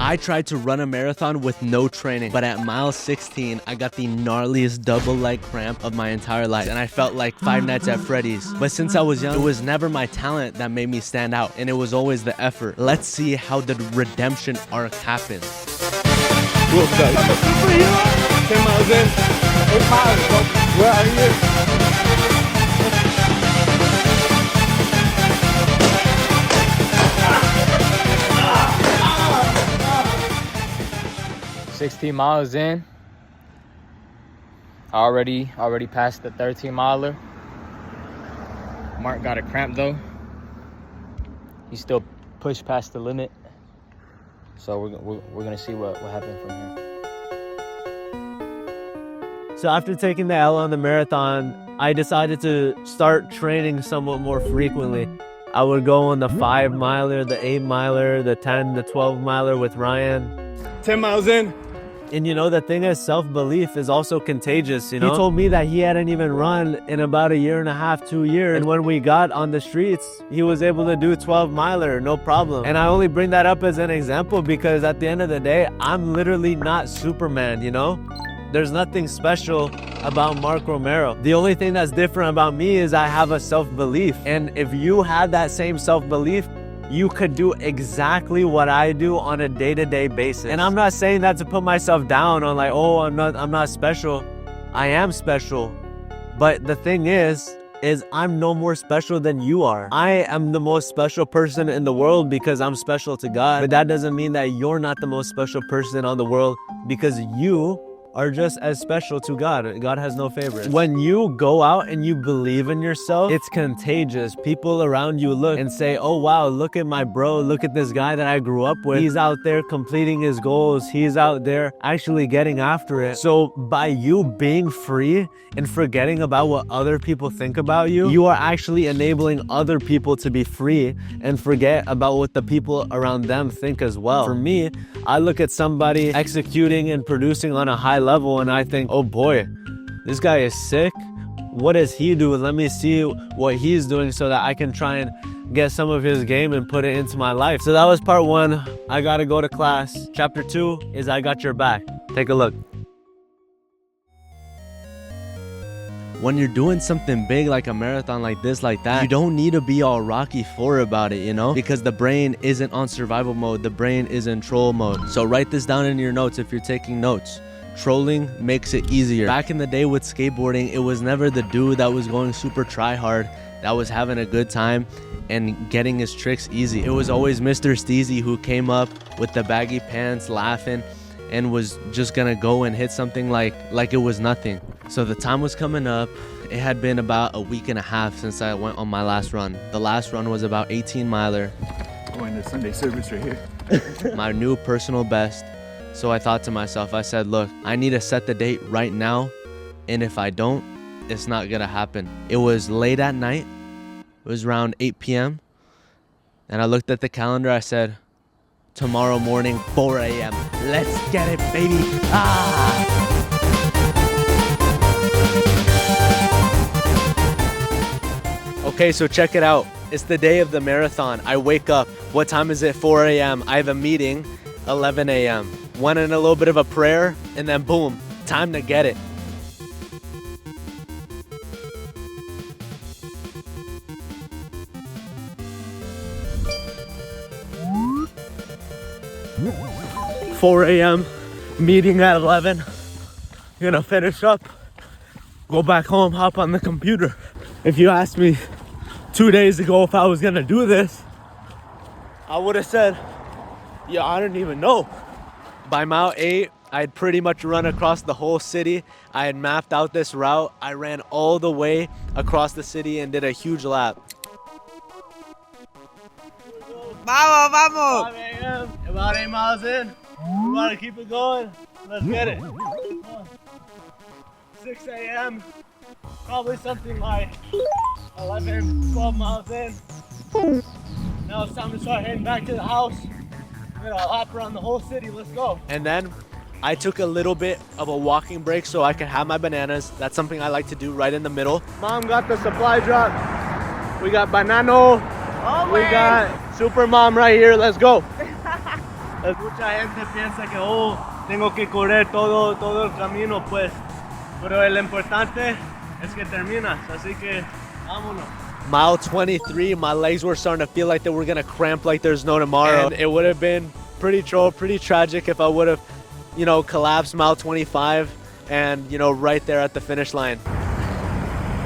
I tried to run a marathon with no training, but at mile 16, I got the gnarliest double leg cramp of my entire life, and I felt like Five Nights at Freddy's. But since I was young, it was never my talent that made me stand out, and it was always the effort. Let's see how the redemption arc happens. 10 miles in, 8 miles, bro. Where are you? 16 miles in. Already passed the 13 miler. Mark got a cramp though. He still pushed past the limit. So we're gonna see what happens from here. So after taking the L on the marathon, I decided to start training somewhat more frequently. I would go on the 5 miler, the 8 miler, the 10, the 12 miler with Ryan. 10 miles in. And you know, the thing is, self-belief is also contagious, you know? He told me that he hadn't even run in about 1.5 years, 2 years. And when we got on the streets, he was able to do 12 miler, no problem. And I only bring that up as an example because at the end of the day, I'm literally not Superman, you know? There's nothing special about Mark Romero. The only thing that's different about me is I have a self-belief. And if you had that same self-belief, you could do exactly what I do on a day-to-day basis. And I'm not saying that to put myself down on like, oh, I'm not special. I am special. But the thing is I'm no more special than you are. I am the most special person in the world because I'm special to God. But that doesn't mean that you're not the most special person on the world because you are just as special to God. God has no favorites. When you go out and you believe in yourself, it's contagious. People around you look and say, oh wow, look at my bro, look at this guy that I grew up with. He's out there completing his goals. He's out there actually getting after it. So by you being free and forgetting about what other people think about you, you are actually enabling other people to be free and forget about what the people around them think as well. For me, I look at somebody executing and producing on a high level and I think, oh boy, this guy is sick. What does he do? Let me see what he's doing so that I can try and get some of his game and put it into my life. So that was part 1. I gotta go to class. Chapter 2 is I got your back. Take a look. When you're doing something big like a marathon like this, like that, you don't need to be all Rocky IV about it, you know? Because the brain isn't on survival mode, the brain is in troll mode. So write this down in your notes if you're taking notes. Trolling makes it easier. Back in the day with skateboarding, it was never the dude that was going super try hard, that was having a good time and getting his tricks easy. It was always Mr. Steezy who came up with the baggy pants laughing and was just gonna go and hit something like it was nothing. So the time was coming up. It had been about 1.5 weeks since I went on my last run. The last run was about 18 miler. Going to Sunday service right here. My new personal best. So I thought to myself, I said, look, I need to set the date right now. And if I don't, it's not gonna happen. It was late at night. It was around 8 p.m. And I looked at the calendar. I said, tomorrow morning, 4 a.m. Let's get it, baby. Okay, so check it out. It's the day of the marathon. I wake up. What time is it? 4 a.m. I have a meeting, 11 a.m. Went in a little bit of a prayer, and then boom, time to get it. "4 a.m. meeting at 11. Gonna finish up, go back home, hop on the computer." If you asked me 2 days ago if I was gonna do this, I would have said, yeah, I don't even know. By mile 8, I'd pretty much run across the whole city. I had mapped out this route. I ran all the way across the city and did a huge lap. Vamos, vamos! 5 a.m., about 8 miles in. We want to keep it going. Let's get it. 6 a.m., probably something like 11, 12 miles in. Now it's time to start heading back to the house. We're gonna hop around the whole city. Let's go. And then I took a little bit of a walking break so I could have my bananas. That's something I like to do right in the middle. Mom got the supply drop. We got banano. We got super mom right here. Let's go. Mucha gente piensa que, oh, tengo que correr todo el camino, pues. Pero lo importante es que terminas, así que vámonos. Mile 23, my legs were starting to feel like they were gonna cramp like there's no tomorrow. And it would have been pretty tragic if I would have, you know, collapsed mile 25 and, you know, right there at the finish line.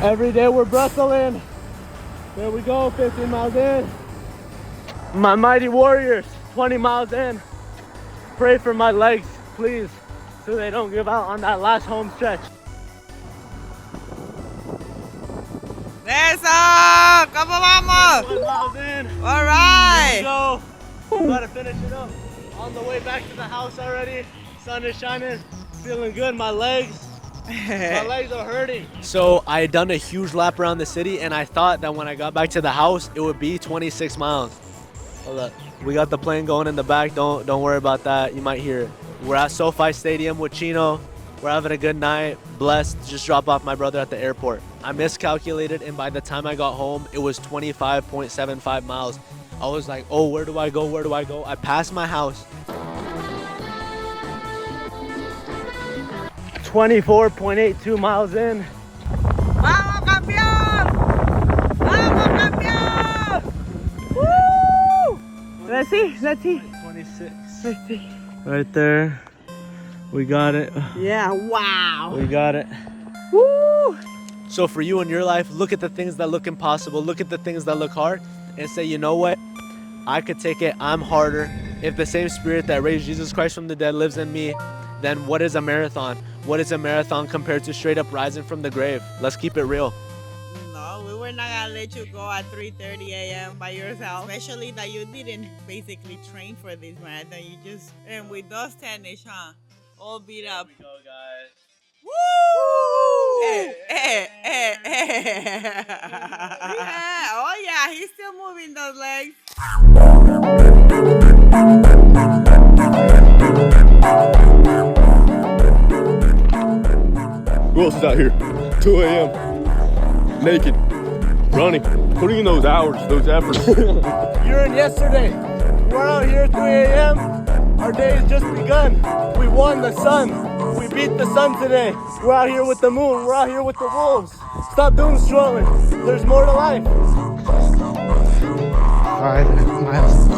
Every day we're bristling. There we go, 15 miles in. My mighty warriors, 20 miles in. Pray for my legs, please, so they don't give out on that last home stretch. Eso, ¿cómo vamos? 20 miles in. All right. Go. Gotta finish it up. On the way back to the house already. Sun is shining. Feeling good. My legs are hurting. So I had done a huge lap around the city, and I thought that when I got back to the house, it would be 26 miles. Hold up. We got the plane going in the back. Don't worry about that. You might hear it. We're at SoFi Stadium with Chino. We're having a good night. Blessed. Just dropped off my brother at the airport. I miscalculated, and by the time I got home, it was 25.75 miles. I was like, oh, where do I go? Where do I go? I passed my house. 24.82 miles in. Vamos, campeón. Vamos, campeón. Woo! Let's see. 26. Right there. We got it. Yeah, wow. We got it. Woo! So for you in your life, look at the things that look impossible. Look at the things that look hard and say, you know what? I could take it. I'm harder. If the same spirit that raised Jesus Christ from the dead lives in me, then what is a marathon? What is a marathon compared to straight up rising from the grave? Let's keep it real. No, we were not gonna let you go at 3:30 a.m. by yourself. Especially that you didn't basically train for this marathon. You just, and with those tennis, huh? All beat up. Here we go, guys. Woo! Yeah. Oh yeah, he's still moving those legs. Who else is out here? 2 a.m. Naked, running, putting in those hours, those efforts. You're in yesterday. We're out here at 3 a.m. Our day has just begun. We won the sun. We beat the sun today. We're out here with the moon. We're out here with the wolves. Stop doom scrolling. There's more to life. 5.5 miles.